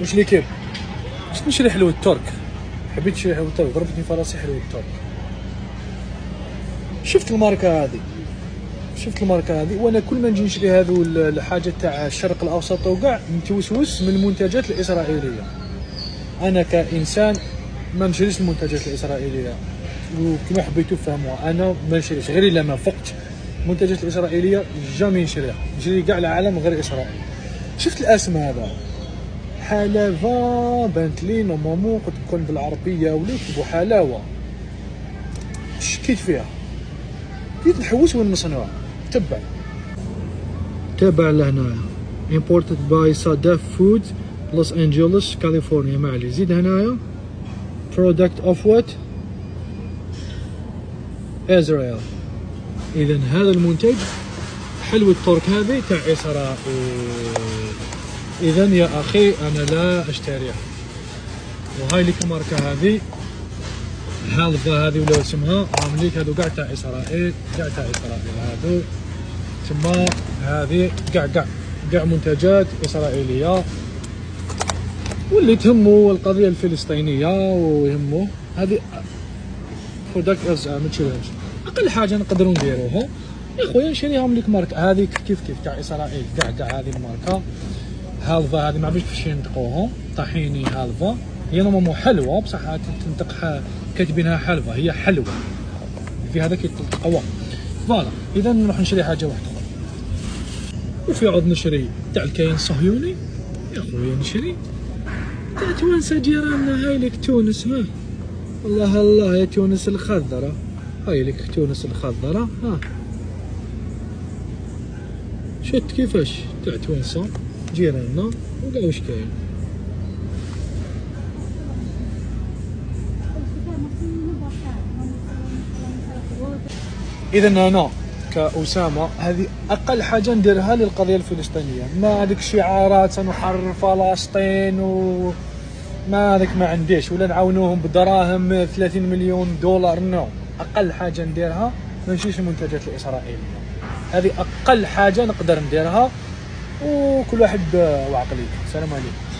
واش اللي كاين؟ باش نشري حلوى الترك، حبيت نشري حلوى الترك، ضربتني في راسي حلوى الترك. شفت الماركه هذه، وانا كل ما نجي نشري هذو الحاجات تاع الشرق الاوسط وكاع نتوسوس من المنتجات الاسرائيليه. انا كانسان ما نشريش المنتجات الاسرائيليه، وكما حبيتوا تفهموها انا ما نشريش غير الا ما فقت المنتجات الاسرائيليه جامي نشريها، نشري كاع العالم غير اسرائيل. شفت الاسم هذا حلاوه، بانت لي نورمالمون قد تكون بالعربيه ولا يكتبوا حلاوه. شكيت فيها، بديت نحوس وين مصنوع. تبع لهنايا imported by Sadaf Foods Los Angeles California. ما عليه زيد هنايا product of what Israel. اذا هذا المنتج حلوى الترك هذه تاع اسرائيل. اذا يا اخي انا لا اشتريها. وهاي لك الماركه هذه هالفا هذه ولا اسمها عامليك هذو كاع تاع اسرائيل، هذو تما هذه كاع منتجات اسرائيليه. واللي تهمه القضيه الفلسطينيه ويهمه هذه برودكت ارجع ما تشريهمش. اقل حاجه نقدروا نديروها يا خويا نشريهم لك ماركه هذه كيف تاع اسرائيل. كاع هذه الماركه هالفا هذه ما عرفتش كيفاش ينطقوها، طحيني هالفا هي نورمالمون حلوه بصح تنطق كاتبينها حلوه، هي حلوه في هذاك القوام. فوالا اذا نروح نشري حاجه واحده اخرى. وفي عوض نشري تاع الكيان الصهيوني يا خويا، نشري تاع توانسه جيراننا. هاي لك تونس، ها الله يا تونس الخضراء، هاي لك تونس الخضراء. ها شفت كيفاش تاع توانسه جيراننا وكاع واش كاين. اذا انا كأسامة هذه اقل حاجه نديرها للقضيه الفلسطينيه. ما هذيك الشعارات سنحرر فلسطين وما هذاك ما عنديش، ولا نعاونوهم بدراهم 30 مليون دولار. نو، اقل حاجه نديرها ما نشريش المنتجات الاسرائيليه. هذه اقل حاجه نقدر نديرها، وكل واحد وعقليته. السلام عليكم.